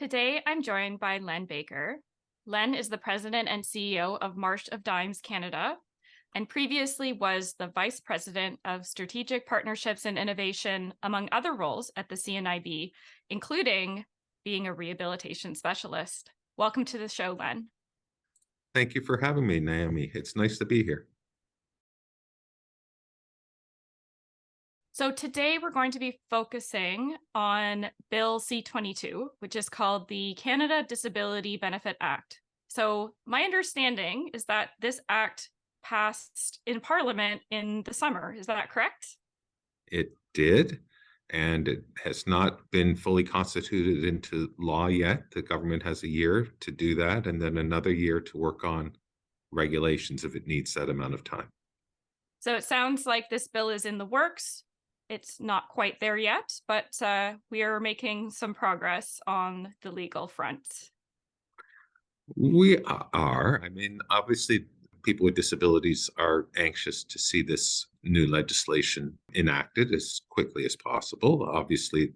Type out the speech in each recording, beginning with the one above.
Today, I'm joined by Len Baker. Len is the president and CEO of Marsh of Dimes Canada, and previously was the vice president of strategic partnerships and innovation, among other roles at the CNIB, including being a rehabilitation specialist. Welcome to the show, Len. Thank you for having me, Naomi. It's nice to be here. So today we're going to be focusing on Bill C-22, which is called the Canada Disability Benefit Act. So my understanding is that this act passed in Parliament in the summer. Is that correct? It did, and it has not been fully constituted into law yet. The government has a year to do that, and then another year to work on regulations if it needs that amount of time. So it sounds like this bill is in the works. It's not quite there yet, but we are making some progress on the legal front. We are. I mean, obviously, people with disabilities are anxious to see this new legislation enacted as quickly as possible. Obviously,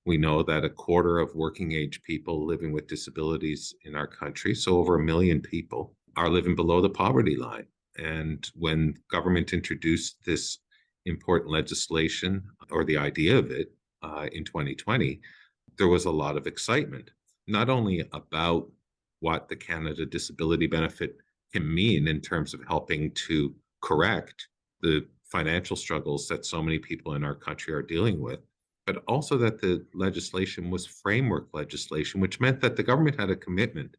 we know that a quarter of working age people living with disabilities in our country, so over 1 million people, are living below the poverty line. And when government introduced this important legislation, or the idea of it, in 2020, there was a lot of excitement, not only about what the Canada Disability Benefit can mean in terms of helping to correct the financial struggles that so many people in our country are dealing with, but also that the legislation was framework legislation, which meant that the government had a commitment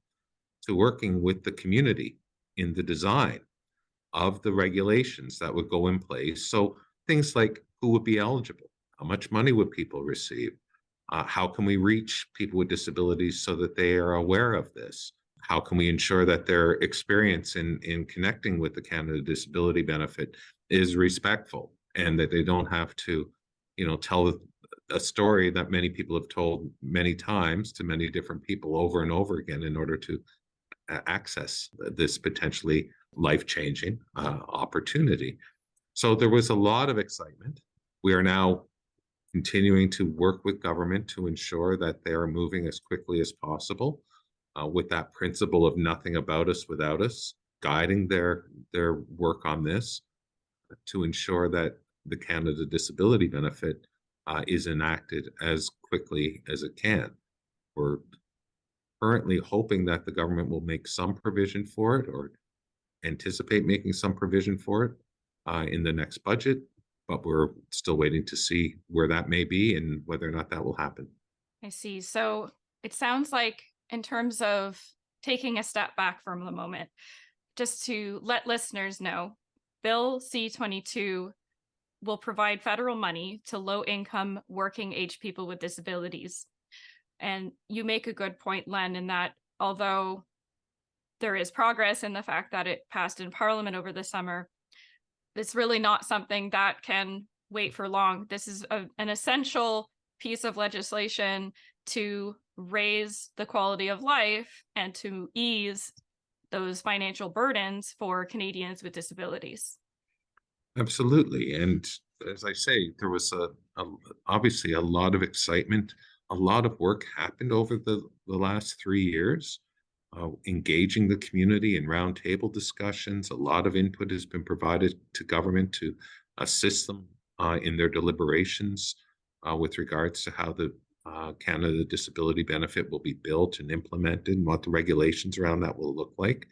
to working with the community in the design of the regulations that would go in place. So things like who would be eligible, how much money would people receive, how can we reach people with disabilities so that they are aware of this? How can we ensure that their experience in connecting with the Canada Disability Benefit is respectful, and that they don't have to, tell a story that many people have told many times to many different people over and over again in order to access this potentially life-changing opportunity. So there was a lot of excitement. We are now continuing to work with government to ensure that they are moving as quickly as possible, with that principle of nothing about us without us, guiding their work on this to ensure that the Canada Disability Benefit is enacted as quickly as it can. We're currently hoping that the government will make some provision for it, or anticipate making some provision for it in the next budget, but we're still waiting to see where that may be and whether or not that will happen. I see. So it sounds like, in terms of taking a step back from the moment, just to let listeners know, Bill C-22 will provide federal money to low-income working age people with disabilities. And you make a good point, Len, in that although there is progress in the fact that it passed in Parliament over the summer, it's really not something that can wait for long. This is an essential piece of legislation to raise the quality of life and to ease those financial burdens for Canadians with disabilities. Absolutely. And as I say, there was obviously a lot of excitement. A lot of work happened over the last 3 years, engaging the community in roundtable discussions. A lot of input has been provided to government to assist them in their deliberations with regards to how the Canada Disability Benefit will be built and implemented and what the regulations around that will look like.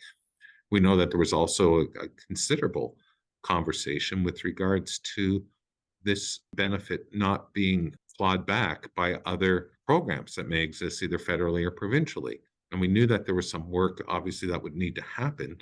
We know that there was also a considerable conversation with regards to this benefit not being clawed back by other programs that may exist either federally or provincially. And we knew that there was some work, obviously, that would need to happen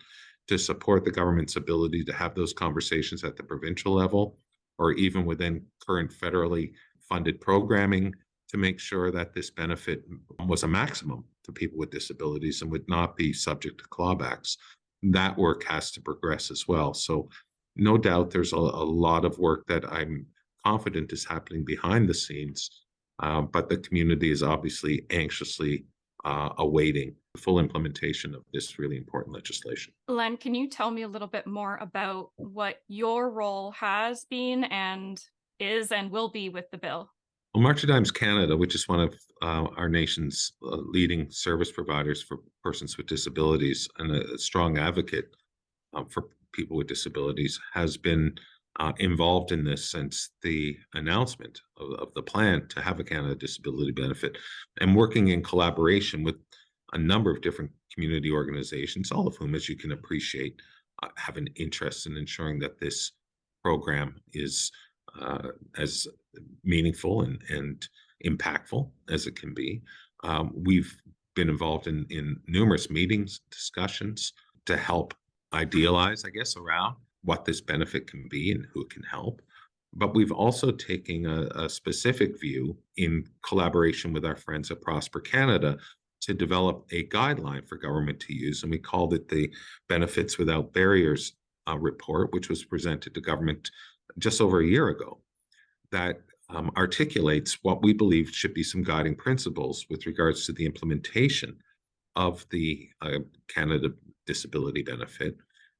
to support the government's ability to have those conversations at the provincial level, or even within current federally funded programming, to make sure that this benefit was a maximum to people with disabilities and would not be subject to clawbacks. That work has to progress as well. So no doubt there's a lot of work that I'm confident is happening behind the scenes, but the community is obviously anxiously awaiting the full implementation of this really important legislation. Len, can you tell me a little bit more about what your role has been and is and will be with the bill? Well, March Canada, which is one of our nation's leading service providers for persons with disabilities and a strong advocate for people with disabilities, has been involved in this since the announcement of the plan to have a Canada Disability Benefit, and working in collaboration with a number of different community organizations, all of whom, as you can appreciate, have an interest in ensuring that this program is as meaningful and impactful as it can be. We've been involved in numerous meetings, discussions to help idealize, I guess, around what this benefit can be and who it can help. But we've also taken a specific view in collaboration with our friends at Prosper Canada to develop a guideline for government to use. And we called it the Benefits Without Barriers report, which was presented to government just over a year ago, that articulates what we believe should be some guiding principles with regards to the implementation of the Canada Disability Benefit,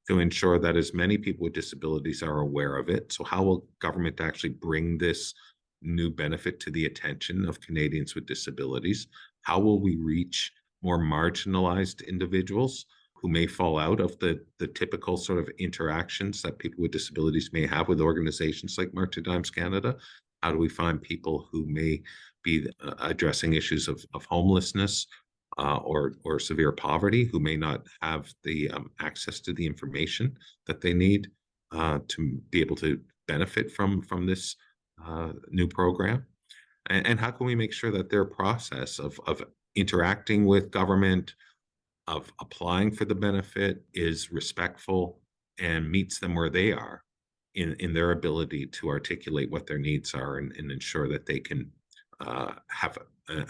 to ensure that as many people with disabilities are aware of it. So how will government actually bring this new benefit to the attention of Canadians with disabilities? How will we reach more marginalized individuals who may fall out of the typical sort of interactions that people with disabilities may have with organizations like March Canada? How do we find people who may be addressing issues of homelessness or severe poverty, who may not have the access to the information that they need to be able to benefit from this new program? And how can we make sure that their process of interacting with government, of applying for the benefit, is respectful and meets them where they are in their ability to articulate what their needs are, and ensure that they can have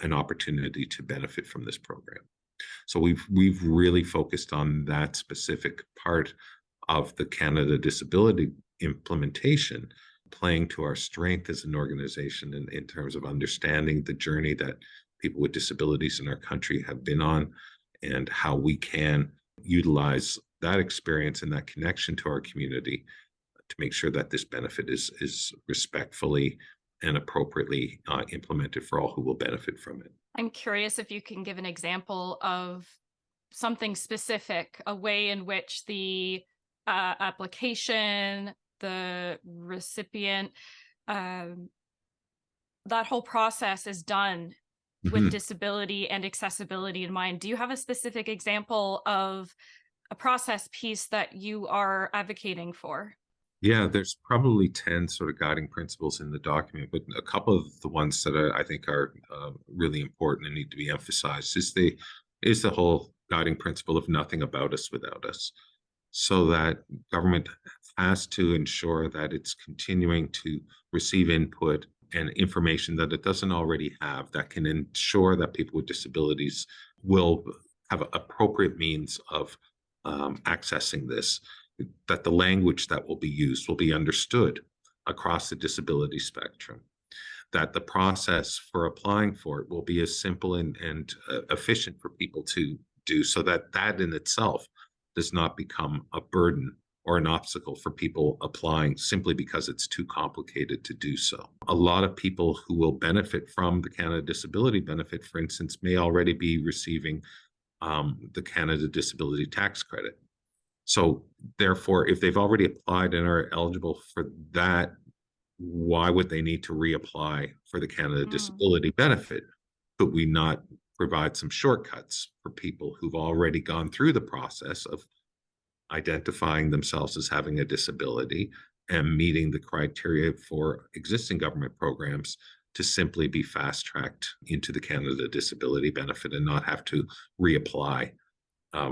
an opportunity to benefit from this program. So we've really focused on that specific part of the Canada Disability implementation, playing to our strength as an organization in terms of understanding the journey that people with disabilities in our country have been on, and how we can utilize that experience and that connection to our community to make sure that this benefit is respectfully and appropriately implemented for all who will benefit from it. I'm curious if you can give an example of something specific, a way in which the application, the recipient, that whole process is done with disability and accessibility in mind. Do you have a specific example of a process piece that you are advocating for? Yeah, there's probably 10 sort of guiding principles in the document, but a couple of the ones that I think are really important and need to be emphasized is the whole guiding principle of nothing about us without us. So that government has to ensure that it's continuing to receive input and information that it doesn't already have, that can ensure that people with disabilities will have appropriate means of accessing this, that the language that will be used will be understood across the disability spectrum, that the process for applying for it will be as simple and efficient for people to do, so that that in itself does not become a burden or an obstacle for people applying simply because it's too complicated to do so. A lot of people who will benefit from the Canada Disability Benefit, for instance, may already be receiving the Canada Disability Tax Credit. So therefore, if they've already applied and are eligible for that, why would they need to reapply for the Canada Disability Benefit? Could we not provide some shortcuts for people who've already gone through the process of identifying themselves as having a disability and meeting the criteria for existing government programs, to simply be fast-tracked into the Canada Disability Benefit and not have to reapply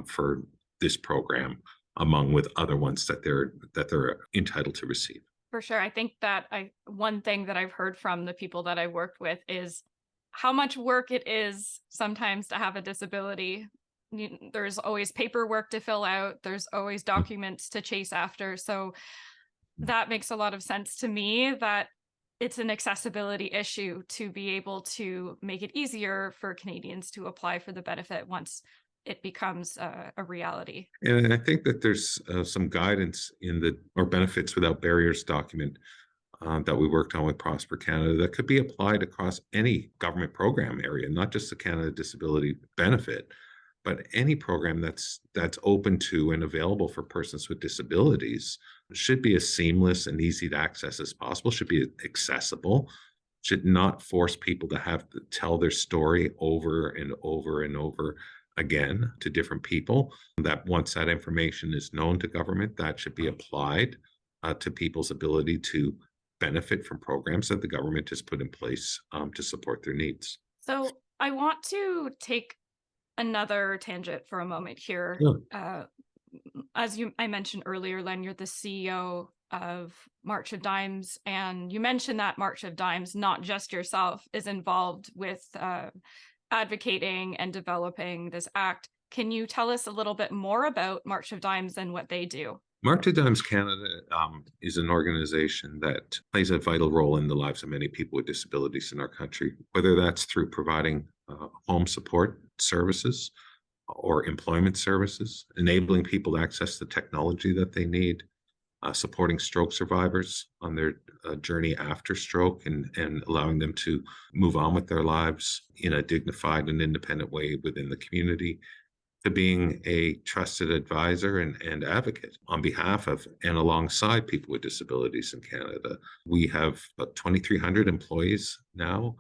for this program among with other ones that they're entitled to receive? For sure. I think that one thing that I've heard from the people that I worked with is how much work it is sometimes to have a disability. There's always paperwork to fill out. There's always documents to chase after. So that makes a lot of sense to me, that it's an accessibility issue to be able to make it easier for Canadians to apply for the benefit once it becomes a reality. And I think that there's some guidance in the Benefits Without Barriers document that we worked on with Prosper Canada that could be applied across any government program area, not just the Canada Disability Benefit, but any program that's open to and available for persons with disabilities should be as seamless and easy to access as possible, should be accessible, should not force people to have to tell their story over and over and over again to different people. That once that information is known to government, that should be applied to people's ability to benefit from programs that the government has put in place to support their needs. So I want to take another tangent for a moment here. Sure. I mentioned earlier, Len, you're the CEO of March of Dimes, and you mentioned that March of Dimes, not just yourself, is involved with advocating and developing this act. Can you tell us a little bit more about March of Dimes and what they do? March of Dimes Canada is an organization that plays a vital role in the lives of many people with disabilities in our country, whether that's through providing home support services or employment services, enabling people to access the technology that they need, supporting stroke survivors on their journey after stroke and allowing them to move on with their lives in a dignified and independent way within the community, to being a trusted advisor and advocate on behalf of and alongside people with disabilities in Canada. We have about 2,300 employees now.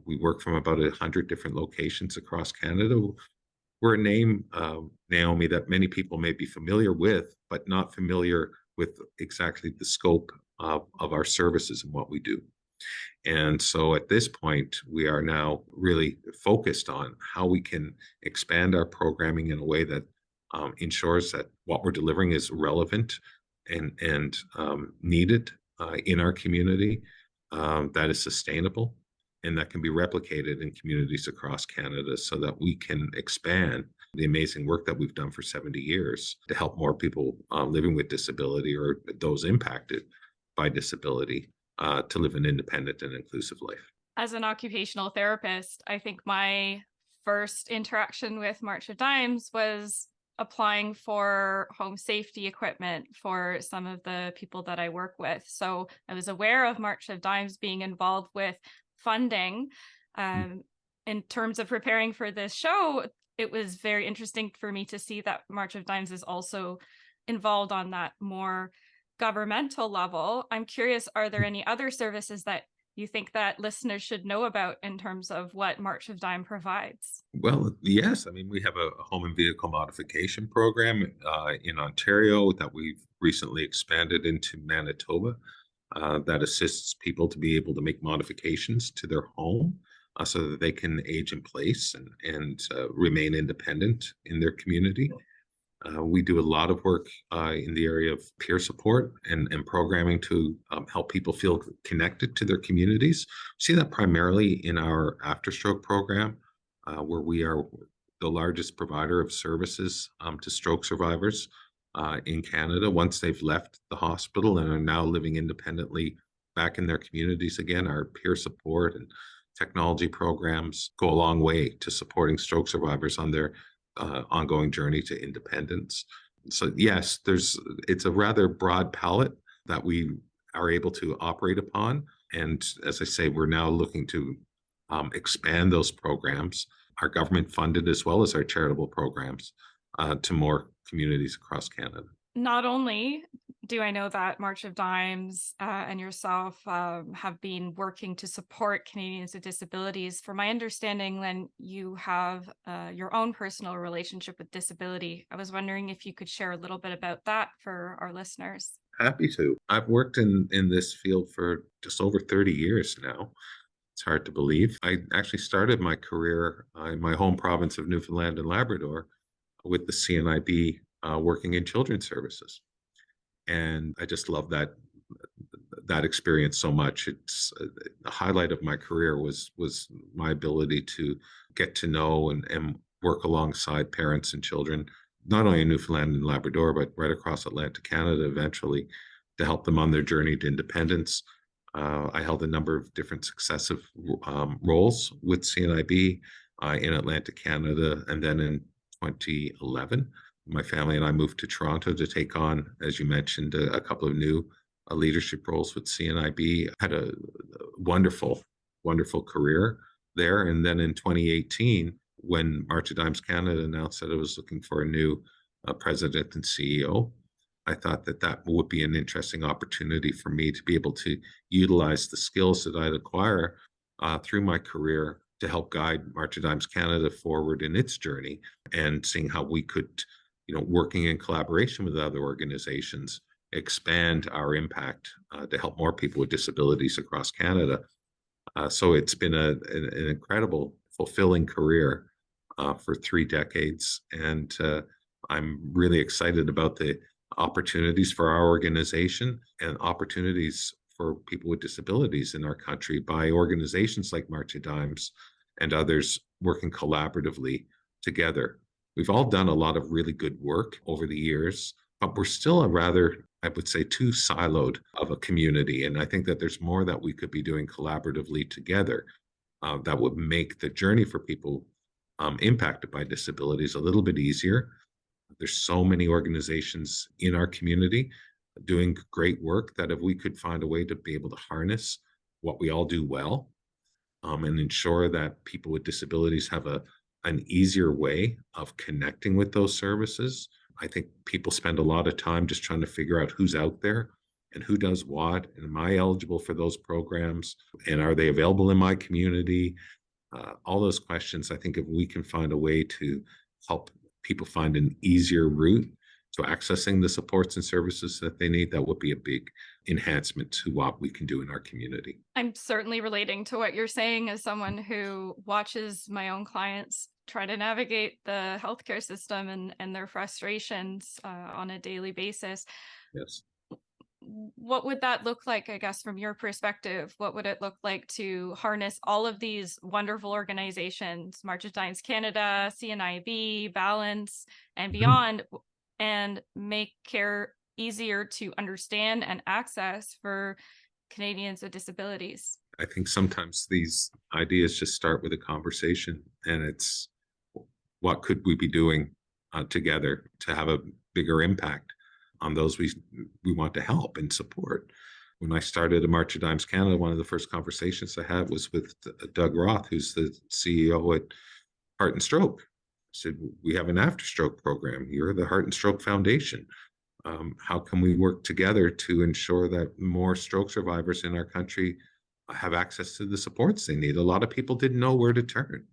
We work from about 100 different locations across Canada. We're a name, Naomi, that many people may be familiar with, but not familiar with exactly the scope of our services and what we do. And so at this point, we are now really focused on how we can expand our programming in a way that ensures that what we're delivering is relevant and needed in our community, that is sustainable, and that can be replicated in communities across Canada so that we can expand the amazing work that we've done for 70 years to help more people living with disability or those impacted by disability to live an independent and inclusive life. As an occupational therapist, I think my first interaction with March of Dimes was applying for home safety equipment for some of the people that I work with. So I was aware of March of Dimes being involved with funding. In terms of preparing for this show, it was very interesting for me to see that March of Dimes is also involved on that more governmental level. I'm curious, are there any other services that you think that listeners should know about in terms of what March of Dime provides? Well, yes. I mean, we have a home and vehicle modification program in Ontario that we've recently expanded into Manitoba that assists people to be able to make modifications to their home so that they can age in place and remain independent in their community. We do a lot of work in the area of peer support and programming to help people feel connected to their communities. We see that primarily in our after stroke program, where we are the largest provider of services to stroke survivors in Canada once they've left the hospital and are now living independently back in their communities again. Our peer support and technology programs go a long way to supporting stroke survivors on their ongoing journey to independence. So yes, it's a rather broad palette that we are able to operate upon. And as I say, we're now looking to expand those programs, our government funded as well as our charitable programs, to more communities across Canada. Not only do I know that March of Dimes and yourself have been working to support Canadians with disabilities. For my understanding, Len, you have your own personal relationship with disability. I was wondering if you could share a little bit about that for our listeners. Happy to. I've worked in this field for just over 30 years now. It's hard to believe. I actually started my career in my home province of Newfoundland and Labrador with the CNIB working in children's services. And I just love that experience so much. It's the highlight of my career was my ability to get to know and work alongside parents and children, not only in Newfoundland and Labrador, but right across Atlantic Canada eventually, to help them on their journey to independence. I held a number of different successive roles with CNIB in Atlantic Canada, and then in 2011, my family and I moved to Toronto to take on, as you mentioned, a couple of new leadership roles with CNIB. Had a wonderful, wonderful career there. And then in 2018, when March of Dimes Canada announced that it was looking for a new president and CEO, I thought that that would be an interesting opportunity for me to be able to utilize the skills that I'd acquire through my career to help guide March of Dimes Canada forward in its journey, and seeing how we could, working in collaboration with other organizations, expand our impact to help more people with disabilities across Canada. So it's been an incredible, fulfilling career for 3 decades. And I'm really excited about the opportunities for our organization and opportunities for people with disabilities in our country by organizations like March of Dimes and others working collaboratively together. We've all done a lot of really good work over the years, but we're still a rather, I would say, too siloed of a community. And I think that there's more that we could be doing collaboratively together that would make the journey for people impacted by disabilities a little bit easier. There's so many organizations in our community doing great work that if we could find a way to be able to harness what we all do well, and ensure that people with disabilities have an easier way of connecting with those services. I think people spend a lot of time just trying to figure out who's out there and who does what, and am I eligible for those programs, and are they available in my community? All those questions. I think if we can find a way to help people find an easier route to accessing the supports and services that they need, that would be a big enhancement to what we can do in our community. I'm certainly relating to what you're saying as someone who watches my own clients try to navigate the healthcare system and their frustrations on a daily basis. Yes. What would that look like, I guess, from your perspective? What would it look like to harness all of these wonderful organizations, March of Dimes Canada, CNIB, Balance, and Mhm. beyond, and make care easier to understand and access for Canadians with disabilities? I think sometimes these ideas just start with a conversation, and it's what could we be doing together to have a bigger impact on those we want to help and support. When I started at March of Dimes Canada, one of the first conversations I had was with Doug Roth, who's the CEO at Heart and Stroke. I said, "We have an after stroke program. You're the Heart and Stroke Foundation. How can we work together to ensure that more stroke survivors in our country have access to the supports they need?" A lot of people didn't know where to turn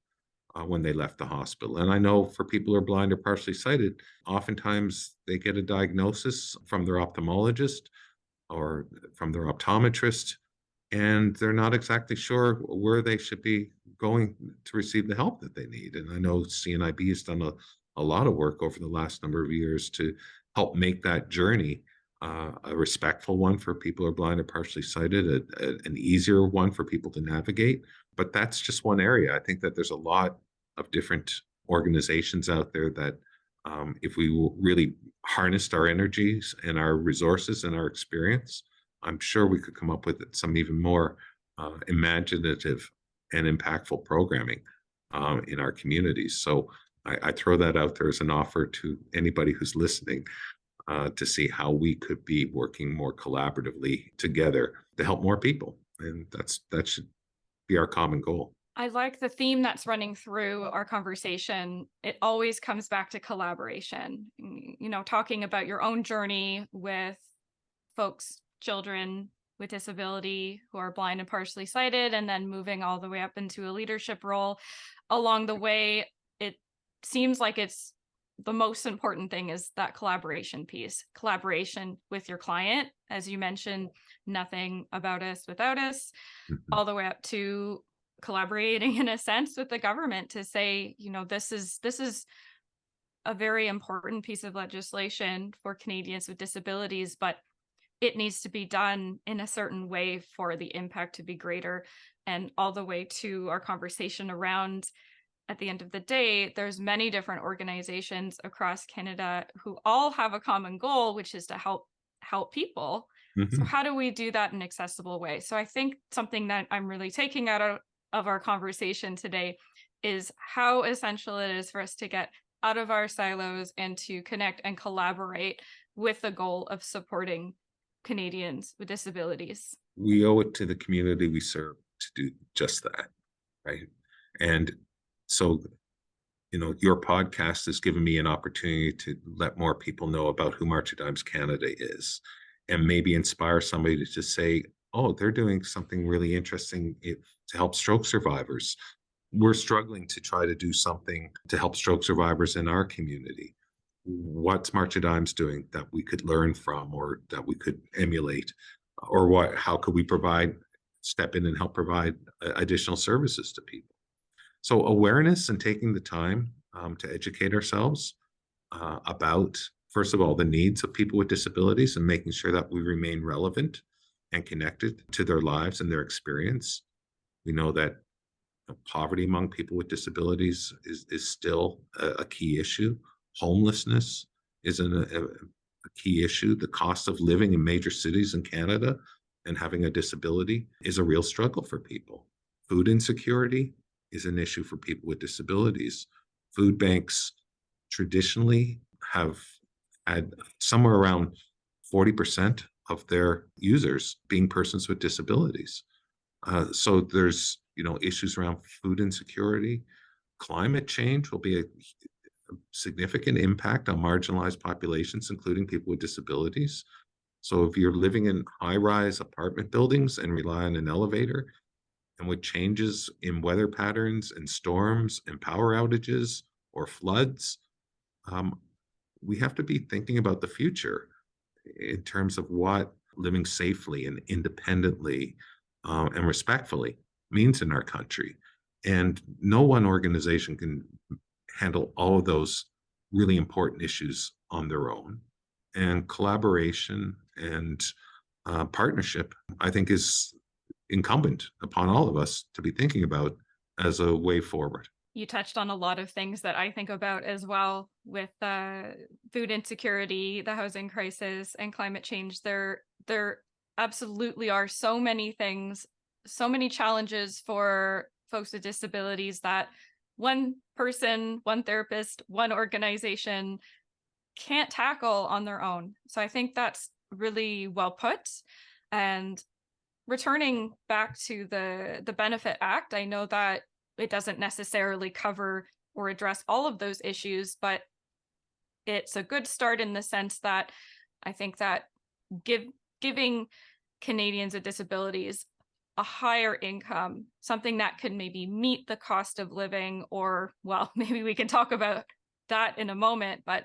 when they left the hospital. And I know for people who are blind or partially sighted, oftentimes they get a diagnosis from their ophthalmologist or from their optometrist, and they're not exactly sure where they should be going to receive the help that they need. And I know CNIB has done a lot of work over the last number of years to help make that journey a respectful one for people who are blind or partially sighted, an easier one for people to navigate. But that's just one area. I think that there's a lot of different organizations out there that if we really harnessed our energies and our resources and our experience, I'm sure we could come up with some even more imaginative and impactful programming in our communities. So I throw that out there as an offer to anybody who's listening to see how we could be working more collaboratively together to help more people. And that should be our common goal. I like the theme that's running through our conversation. It always comes back to collaboration. Talking about your own journey with folks, children with disability who are blind and partially sighted, and then moving all the way up into a leadership role. Along the way, it seems like it's the most important thing is that collaboration piece, collaboration with your client. As you mentioned, nothing about us without us, Mhm. all the way up to collaborating in a sense with the government to say, this is a very important piece of legislation for Canadians with disabilities, but it needs to be done in a certain way for the impact to be greater. And all the way to our conversation around, at the end of the day, there's many different organizations across Canada who all have a common goal, which is to help people. So Mhm. how do we do that in an accessible way? So I think something that I'm really taking out of our conversation today is how essential it is for us to get out of our silos and to connect and collaborate with the goal of supporting Canadians with disabilities? We owe it to the community we serve to do just that, right? And so, your podcast has given me an opportunity to let more people know about who March of Dimes Canada is, and maybe inspire somebody to just say, oh, they're doing something really interesting to help stroke survivors. We're struggling to try to do something to help stroke survivors in our community. What's March of Dimes doing that we could learn from or that we could emulate? Or how could we step in and help provide additional services to people? So awareness and taking the time to educate ourselves about, first of all, the needs of people with disabilities and making sure that we remain relevant and connected to their lives and their experience. We know that poverty among people with disabilities is still a key issue. Homelessness is a key issue. The cost of living in major cities in Canada and having a disability is a real struggle for people. Food insecurity is an issue for people with disabilities. Food banks traditionally have had somewhere around 40% of their users being persons with disabilities. So there's issues around food insecurity. Climate change will be a significant impact on marginalized populations, including people with disabilities. So if you're living in high-rise apartment buildings and rely on an elevator, and with changes in weather patterns and storms and power outages or floods, um, we have to be thinking about the future in terms of what living safely and independently and respectfully means in our country. And no one organization can handle all of those really important issues on their own. And collaboration and partnership, I think, is incumbent upon all of us to be thinking about as a way forward. You touched on a lot of things that I think about as well with food insecurity, the housing crisis, and climate change. There absolutely are so many things, so many challenges for folks with disabilities that one person, one therapist, one organization can't tackle on their own. So I think that's really well put. And returning back to the Benefit Act, I know that it doesn't necessarily cover or address all of those issues, but it's a good start in the sense that I think that giving Canadians with disabilities a higher income, something that could maybe meet the cost of living, or, well, maybe we can talk about that in a moment, but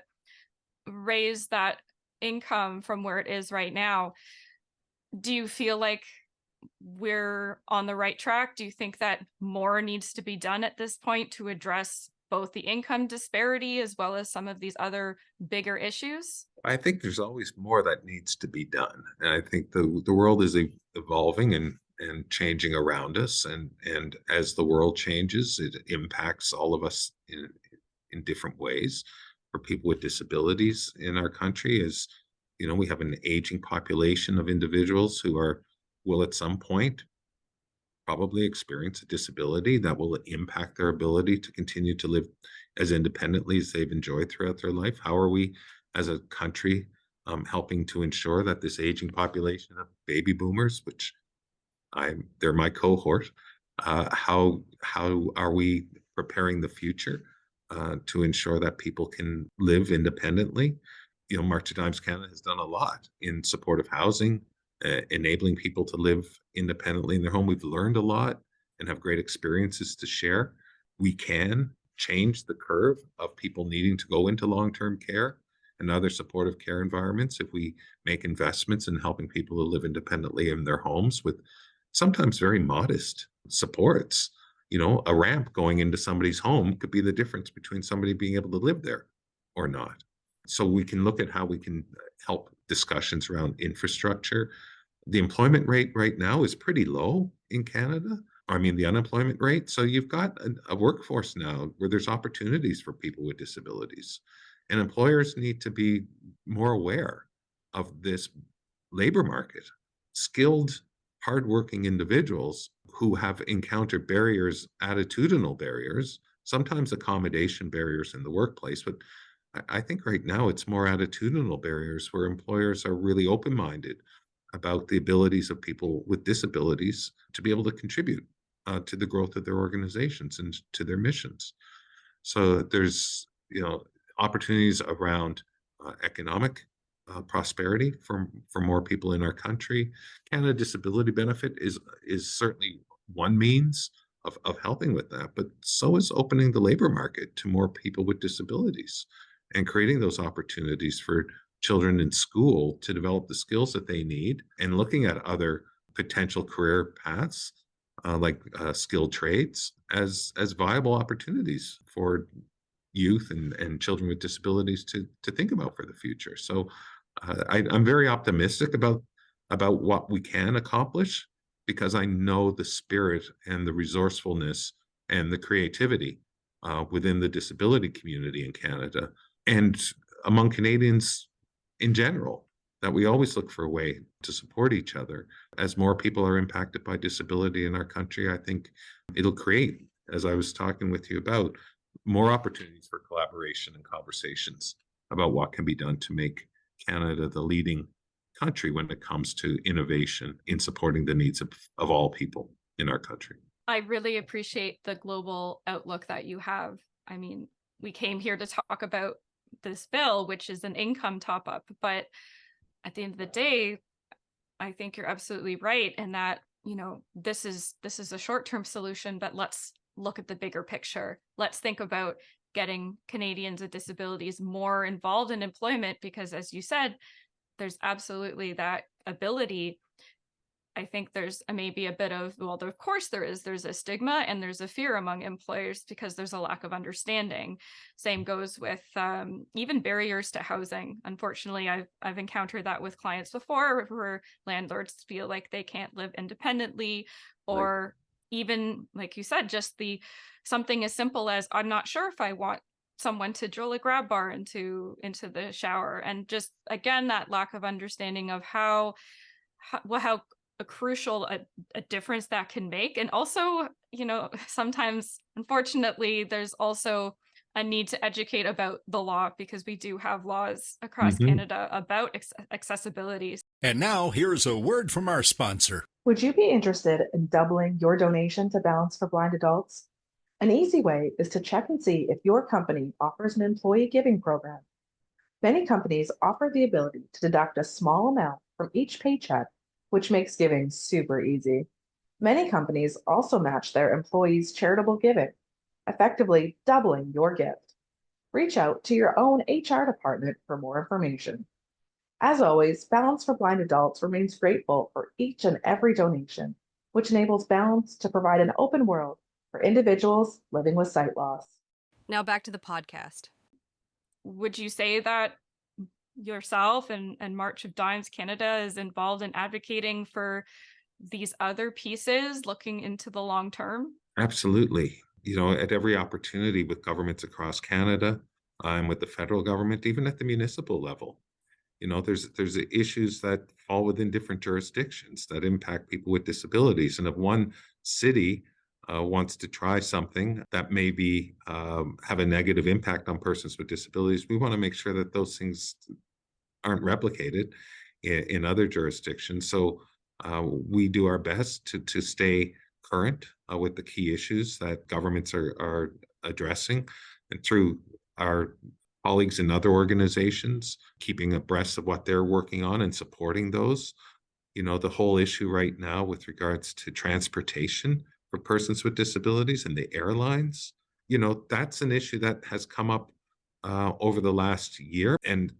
raise that income from where it is right now. Do you feel like we're on the right track? Do you think that more needs to be done at this point to address both the income disparity as well as some of these other bigger issues? I think there's always more that needs to be done. And I think the world is evolving and changing around us. And as the world changes, it impacts all of us in different ways. For people with disabilities in our country, as we have an aging population of individuals who will at some point probably experience a disability that will impact their ability to continue to live as independently as they've enjoyed throughout their life. How are we as a country helping to ensure that this aging population of baby boomers, which they're my cohort, how are we preparing the future to ensure that people can live independently? March of Dimes Canada has done a lot in support of housing, enabling people to live independently in their home. We've learned a lot and have great experiences to share. We can change the curve of people needing to go into long-term care and other supportive care environments if we make investments in helping people to live independently in their homes with sometimes very modest supports. A ramp going into somebody's home could be the difference between somebody being able to live there or not. So we can look at how we can help discussions around infrastructure. The employment rate right now is pretty low in Canada. I mean, the unemployment rate. So you've got a workforce now where there's opportunities for people with disabilities. And employers need to be more aware of this labor market. Skilled, hardworking individuals who have encountered barriers, attitudinal barriers, sometimes accommodation barriers in the workplace, but I think right now it's more attitudinal barriers where employers are really open-minded about the abilities of people with disabilities to be able to contribute to the growth of their organizations and to their missions. So there's, opportunities around economic prosperity for more people in our country. Canada Disability Benefit is certainly one means of helping with that, but so is opening the labor market to more people with disabilities and creating those opportunities for children in school to develop the skills that they need, and looking at other potential career paths like skilled trades as viable opportunities for youth and children with disabilities to think about for the future. So I'm very optimistic about what we can accomplish, because I know the spirit and the resourcefulness and the creativity within the disability community in Canada and among Canadians in general, that we always look for a way to support each other. As more people are impacted by disability in our country, I think it'll create, as I was talking with you about, more opportunities for collaboration and conversations about what can be done to make Canada the leading country when it comes to innovation in supporting the needs of all people in our country. I really appreciate the global outlook that you have. I mean, we came here to talk about this bill, which is an income top up, but at the end of the day, I think you're absolutely right in that, this is a short-term solution, but let's look at the bigger picture. Let's think about getting Canadians with disabilities more involved in employment, because as you said, there's absolutely that ability. I think there's maybe a bit of, well, of course there's a stigma and there's a fear among employers because there's a lack of understanding. Same goes with even barriers to housing. Unfortunately, I've encountered that with clients before, where landlords feel like they can't live independently, or even, like you said, just something as simple as, I'm not sure if I want someone to drill a grab bar into the shower. And just, again, that lack of understanding of how a crucial a difference that can make. And also, sometimes, unfortunately, there's also a need to educate about the law, because we do have laws across Canada about accessibility. And now here's a word from our sponsor. Would you be interested in doubling your donation to Balance for Blind Adults? An easy way is to check and see if your company offers an employee giving program. Many companies offer the ability to deduct a small amount from each paycheck, which makes giving super easy. Many companies also match their employees' charitable giving, effectively doubling your gift. Reach out to your own HR department for more information. As always, Balance for Blind Adults remains grateful for each and every donation, which enables Balance to provide an open world for individuals living with sight loss. Now back to the podcast. Would you say that yourself and March of Dimes Canada is involved in advocating for these other pieces, looking into the long term? Absolutely. At every opportunity with governments across Canada and with the federal government, even at the municipal level, there's issues that fall within different jurisdictions that impact people with disabilities. And if one city wants to try something that maybe have a negative impact on persons with disabilities, we want to make sure that those things aren't replicated in other jurisdictions. So we do our best to stay current with the key issues that governments are addressing, and through our colleagues in other organizations, keeping abreast of what they're working on and supporting those. The whole issue right now with regards to transportation for persons with disabilities and the airlines, that's an issue that has come up over the last year, and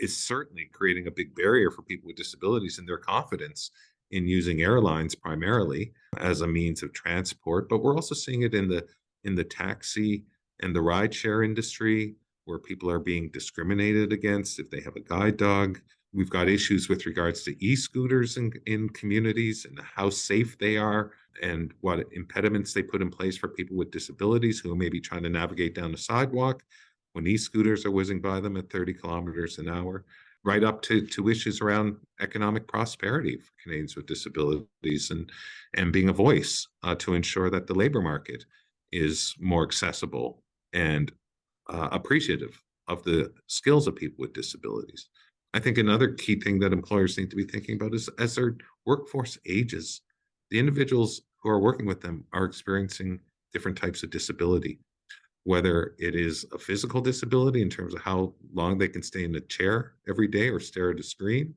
is certainly creating a big barrier for people with disabilities and their confidence in using airlines primarily as a means of transport. But we're also seeing it in the taxi and the rideshare industry, where people are being discriminated against if they have a guide dog. We've got issues with regards to e-scooters in communities and how safe they are and what impediments they put in place for people with disabilities who may be trying to navigate down the sidewalk when e-scooters are whizzing by them at 30 kilometers an hour, right up to issues around economic prosperity for Canadians with disabilities and being a voice to ensure that the labor market is more accessible and appreciative of the skills of people with disabilities. I think another key thing that employers need to be thinking about is as their workforce ages, the individuals who are working with them are experiencing different types of disability, whether it is a physical disability in terms of how long they can stay in a chair every day or stare at a screen,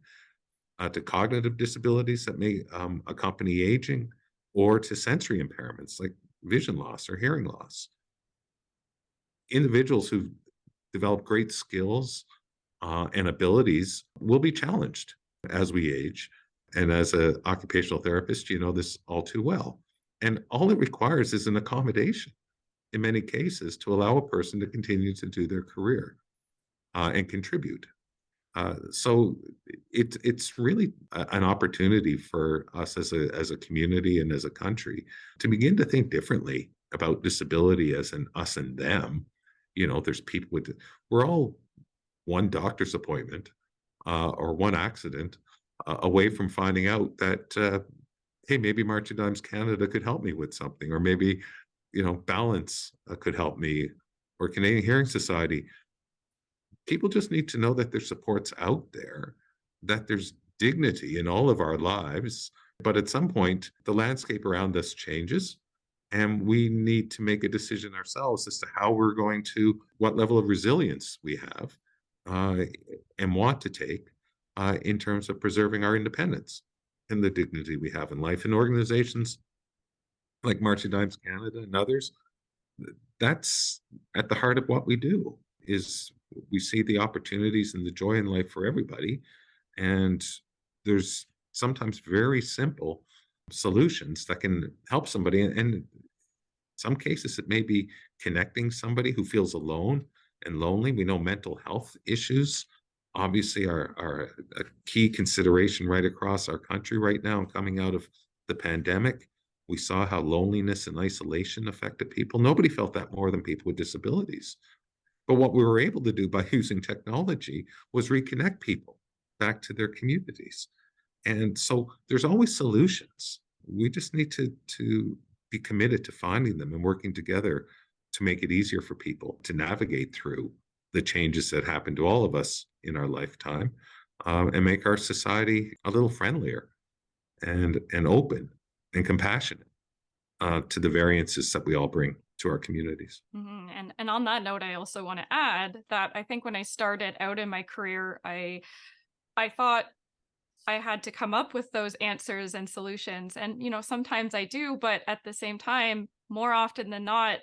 to cognitive disabilities that may accompany aging, or to sensory impairments like vision loss or hearing loss. Individuals who develop great skills and abilities will be challenged as we age. And as an occupational therapist, you know this all too well. And all it requires is an accommodation in many cases to allow a person to continue to do their career and contribute. So it's really an opportunity for us as a community and as a country to begin to think differently about disability as an us and them. You know, there's people with, we're all one doctor's appointment or one accident away from finding out that, hey, maybe March of Dimes Canada could help me with something, or maybe, you know, Balance could help me, or Canadian Hearing Society. People just need to know that there's supports out there, that there's dignity in all of our lives. But at some point, the landscape around us changes, and we need to make a decision ourselves as to how we're going to, what level of resilience we have uh, and want to take in terms of preserving our independence and the dignity we have in life. And organizations like March of Dimes Canada and others, that's at the heart of what we do. Is we see the opportunities and the joy in life for everybody, and there's sometimes very simple solutions that can help somebody. And in some cases, it may be connecting somebody who feels alone and lonely. We know mental health issues obviously are a key consideration right across our country right now. And coming out of the pandemic, we saw how loneliness and isolation affected people. Nobody felt that more than people with disabilities. But what we were able to do by using technology was reconnect people back to their communities. And so there's always solutions. We just need to be committed to finding them and working together to make it easier for people to navigate through the changes that happen to all of us in our lifetime, and make our society a little friendlier and open and compassionate to the variances that we all bring to our communities. And on that note, I also want to add that I think when I started out in my career, I thought I had to come up with those answers and solutions. And, you know, sometimes I do, but at the same time, more often than not,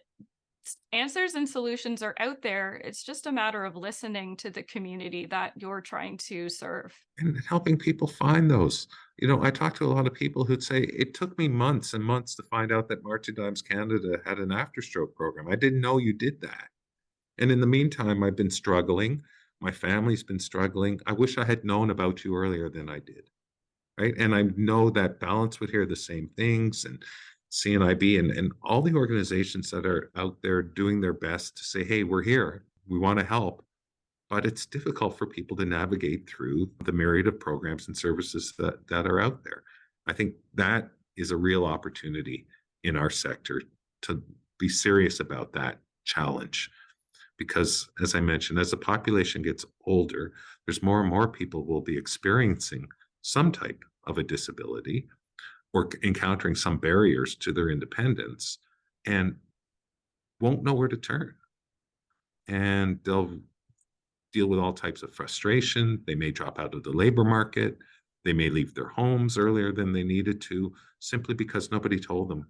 answers and solutions are out there. It's just a matter of listening to the community that you're trying to serve. And helping people find those. You know, I talk to a lot of people who'd say, it took me months and months to find out that March of Dimes Canada had an after stroke program. I didn't know you did that. And in the meantime, I've been struggling. My family's been struggling. I wish I had known about you earlier than I did. Right. And I know that Balance would hear the same things, and CNIB and all the organizations that are out there doing their best to say, hey, we're here. We want to help. But it's difficult for people to navigate through the myriad of programs and services that are out there. I think that is a real opportunity in our sector to be serious about that challenge. Because, as I mentioned, as the population gets older, there's more and more people will be experiencing some type of a disability or encountering some barriers to their independence and won't know where to turn. And they'll deal with all types of frustration. They may drop out of the labor market. They may leave their homes earlier than they needed to, simply because nobody told them,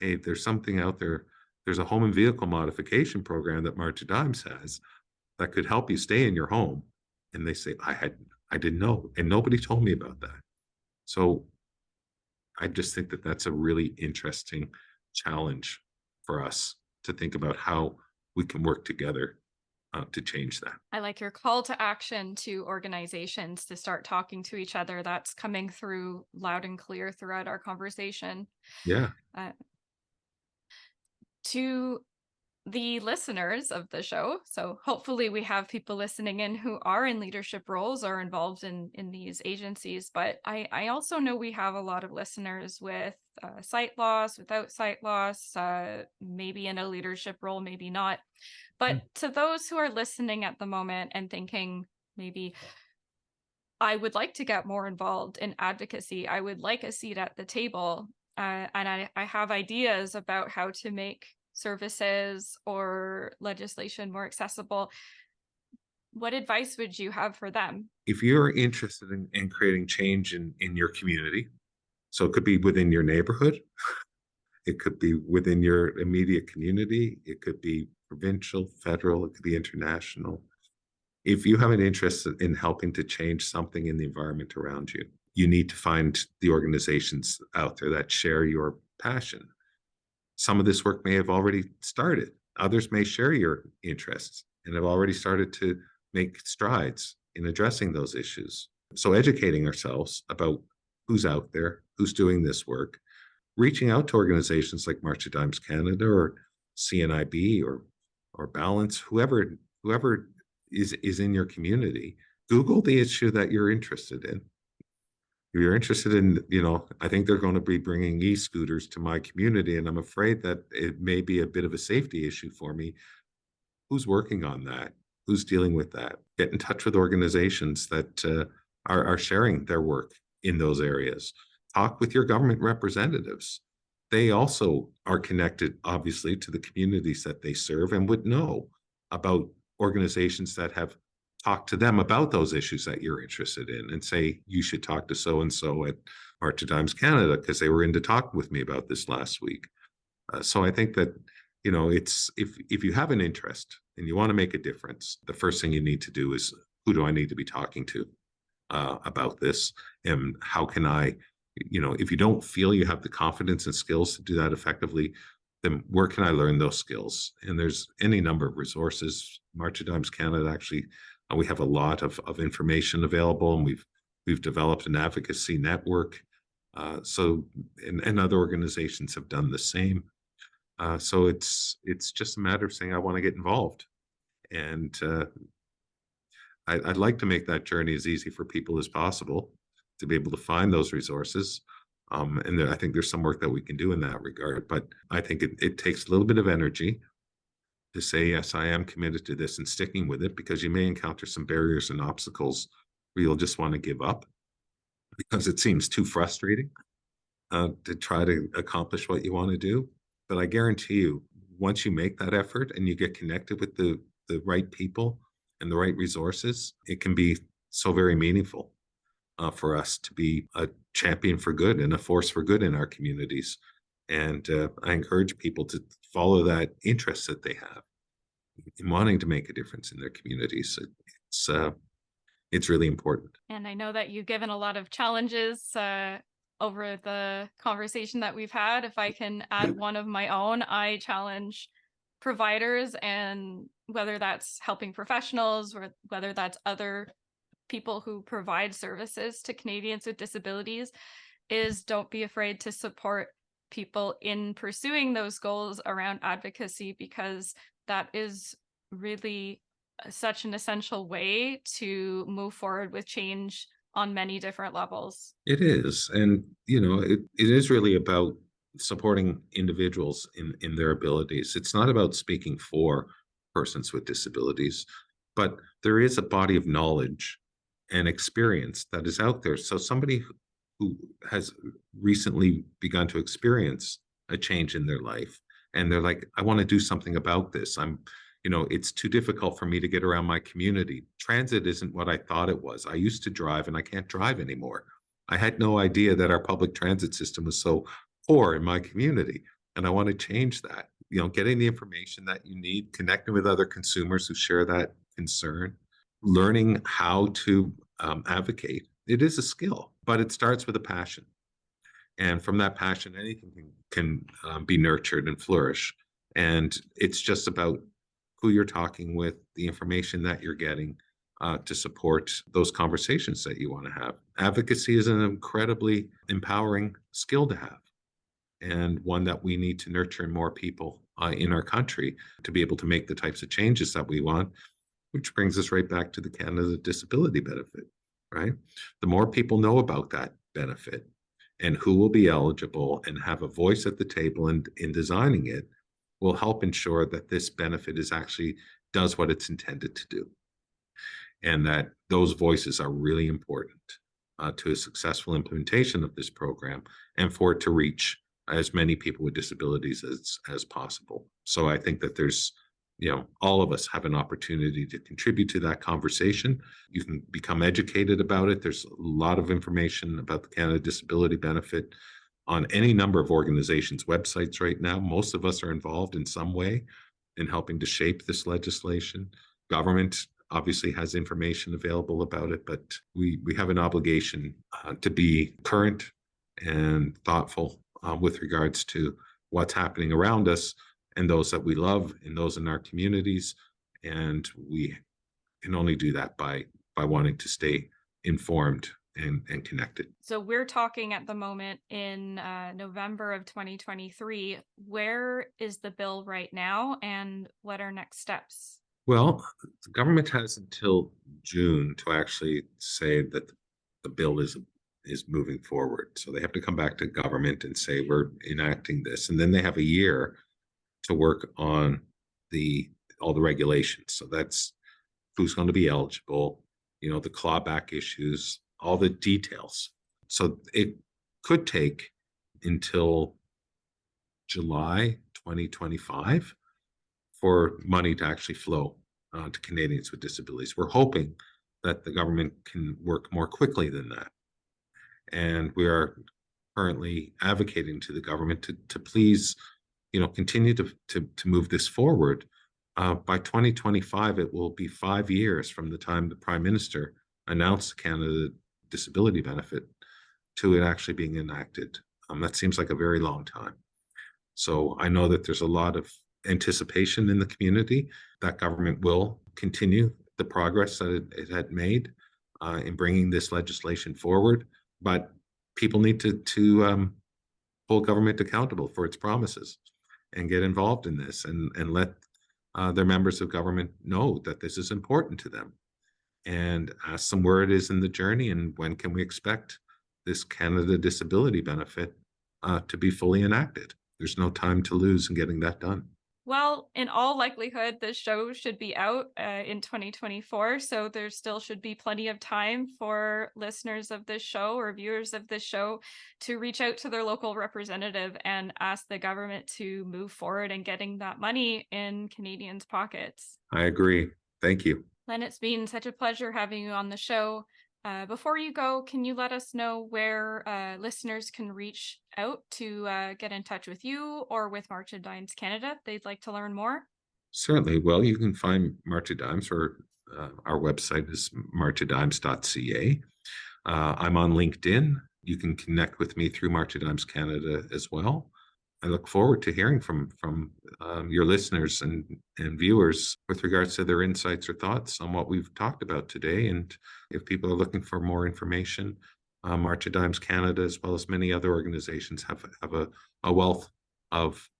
hey, there's something out there. There's a home and vehicle modification program that March of Dimes has that could help you stay in your home. And they say, I didn't know, and nobody told me about that. So I just think that that's a really interesting challenge for us to think about how we can work together to change that. I like your call to action to organizations to start talking to each other. That's coming through loud and clear throughout our conversation. Yeah. To the listeners of the show, so hopefully we have people listening in who are in leadership roles or involved in these agencies, but I also know we have a lot of listeners with sight loss, without sight loss, maybe in a leadership role, maybe not. But to those who are listening at the moment and thinking maybe, I would like to get more involved in advocacy. I would like a seat at the table. And I have ideas about how to make services or legislation more accessible. What advice would you have for them? If you're interested in creating change in your community, so it could be within your neighborhood, it could be within your immediate community, it could be provincial, federal, it could be international. If you have an interest in helping to change something in the environment around you, you need to find the organizations out there that share your passion. Some of this work may have already started. Others may share your interests and have already started to make strides in addressing those issues. So educating ourselves about who's out there, who's doing this work, reaching out to organizations like March of Dimes Canada or CNIB or Balance, whoever is in your community. Google the issue that you're interested in. If you're interested in, I think they're going to be bringing e-scooters to my community, and I'm afraid that it may be a bit of a safety issue for me. Who's working on that? Who's dealing with that? Get in touch with organizations that are sharing their work in those areas. Talk with your government representatives. They also are connected, obviously, to the communities that they serve and would know about organizations that have talked to them about those issues that you're interested in, and say, you should talk to so-and-so at March of Dimes Canada because they were in to talk with me about this last week. So I think that, it's if you have an interest and you want to make a difference, the first thing you need to do is, who do I need to be talking to about this? And how can I, if you don't feel you have the confidence and skills to do that effectively, then where can I learn those skills? And there's any number of resources. March of Dimes Canada, actually, we have a lot of information available, and we've developed an advocacy network. And other organizations have done the same. So it's just a matter of saying, I want to get involved. And I'd like to make that journey as easy for people as possible to be able to find those resources. And I think there's some work that we can do in that regard. But I think it takes a little bit of energy to say, yes, I am committed to this and sticking with it, because you may encounter some barriers and obstacles where you'll just want to give up because it seems too frustrating to try to accomplish what you want to do. But I guarantee you, once you make that effort and you get connected with the right people and the right resources, it can be so very meaningful for us to be a champion for good and a force for good in our communities. And I encourage people to follow that interest that they have in wanting to make a difference in their communities. It's really important. And I know that you've given a lot of challenges over the conversation that we've had. If I can add one of my own, I challenge providers, and whether that's helping professionals or whether that's other people who provide services to Canadians with disabilities, is don't be afraid to support people in pursuing those goals around advocacy, because that is really such an essential way to move forward with change on many different levels. It is. And, it is really about supporting individuals in their abilities. It's not about speaking for persons with disabilities, but there is a body of knowledge and experience that is out there. So somebody who has recently begun to experience a change in their life, and they're like, I want to do something about this. It's too difficult for me to get around my community. Transit isn't what I thought it was. I used to drive and I can't drive anymore. I had no idea that our public transit system was so poor in my community. And I want to change that. Getting the information that you need, connecting with other consumers who share that concern, learning how to advocate. It is a skill, but it starts with a passion. And from that passion, anything can be nurtured and flourish. And it's just about who you're talking with, the information that you're getting to support those conversations that you want to have. Advocacy is an incredibly empowering skill to have, and one that we need to nurture in more people in our country to be able to make the types of changes that we want, which brings us right back to the Canada Disability Benefit, right? The more people know about that benefit and who will be eligible and have a voice at the table in designing it, will help ensure that this benefit is actually does what it's intended to do. and that those voices are really important to a successful implementation of this program and for it to reach as many people with disabilities as possible. So I think that there's, all of us have an opportunity to contribute to that conversation. You can become educated about it. There's a lot of information about the Canada Disability Benefit on any number of organizations' websites right now. Most of us are involved in some way in helping to shape this legislation. Government obviously has information available about it, but we have an obligation to be current and thoughtful with regards to what's happening around us and those that we love and those in our communities. And we can only do that by wanting to stay informed and connected. So we're talking at the moment in November of 2023. Where is the bill right now, and what are next steps? Well, the government has until June to actually say that the bill is moving forward. So they have to come back to government and say, we're enacting this. And then they have a year to work on all the regulations. So that's who's going to be eligible, the clawback issues, all the details. So it could take until July 2025 for money to actually flow to Canadians with disabilities. We're hoping that the government can work more quickly than that. And we are currently advocating to the government to please, continue to move this forward. By 2025, it will be 5 years from the time the Prime Minister announced the Canada Disability Benefit to it actually being enacted. That seems like a very long time. So I know that there's a lot of anticipation in the community that government will continue the progress that it had made in bringing this legislation forward. But people need to hold government accountable for its promises and get involved in this and let their members of government know that this is important to them, and ask them where it is in the journey and when can we expect this Canada Disability Benefit to be fully enacted. There's no time to lose in getting that done. Well, in all likelihood, the show should be out in 2024, so there still should be plenty of time for listeners of this show or viewers of this show to reach out to their local representative and ask the government to move forward in getting that money in Canadians' pockets. I agree. Thank you. Len, it's been such a pleasure having you on the show. Before you go, can you let us know where listeners can reach out to get in touch with you or with March of Dimes Canada if they'd like to learn more? Certainly. Well, you can find March of Dimes, or our website is marchofdimes.ca. I'm on LinkedIn. You can connect with me through March of Dimes Canada as well. I look forward to hearing from your listeners and viewers with regards to their insights or thoughts on what we've talked about today. And if people are looking for more information, March of Dimes Canada, as well as many other organizations, have a wealth of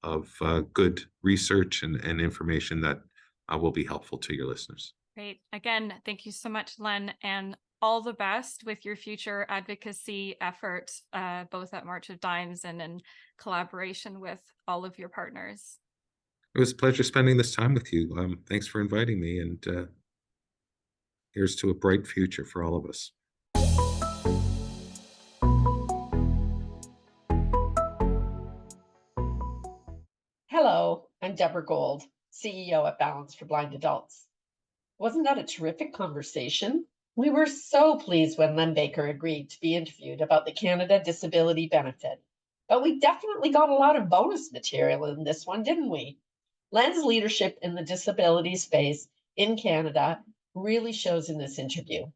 good research and information that will be helpful to your listeners. Great. Again, thank you so much, Len, and all the best with your future advocacy efforts, both at March of Dimes and in collaboration with all of your partners. It was a pleasure spending this time with you. Thanks for inviting me, and here's to a bright future for all of us. Hello, I'm Deborah Gold, CEO at Balance for Blind Adults. Wasn't that a terrific conversation? We were so pleased when Len Baker agreed to be interviewed about the Canada Disability Benefit. But we definitely got a lot of bonus material in this one, didn't we? Len's leadership in the disability space in Canada really shows in this interview.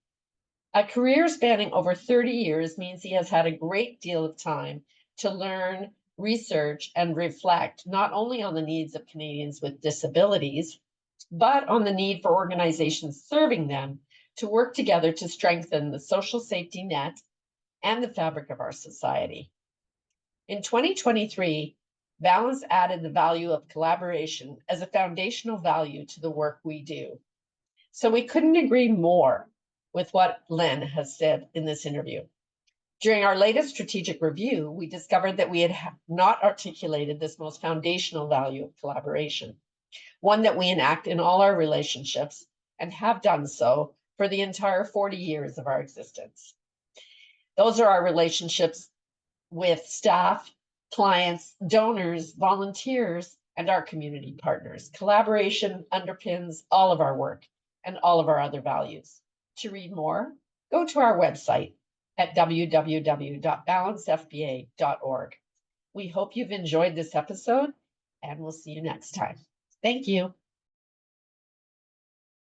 A career spanning over 30 years means he has had a great deal of time to learn, research, and reflect not only on the needs of Canadians with disabilities, but on the need for organizations serving them to work together to strengthen the social safety net and the fabric of our society. In 2023, Balance added the value of collaboration as a foundational value to the work we do. So we couldn't agree more with what Len has said in this interview. During our latest strategic review, we discovered that we had not articulated this most foundational value of collaboration, one that we enact in all our relationships and have done so for the entire 40 years of our existence. Those are our relationships with staff, clients, donors, volunteers, and our community partners. Collaboration underpins all of our work and all of our other values. To read more, go to our website at www.balancefba.org. We hope you've enjoyed this episode, and we'll see you next time. Thank you.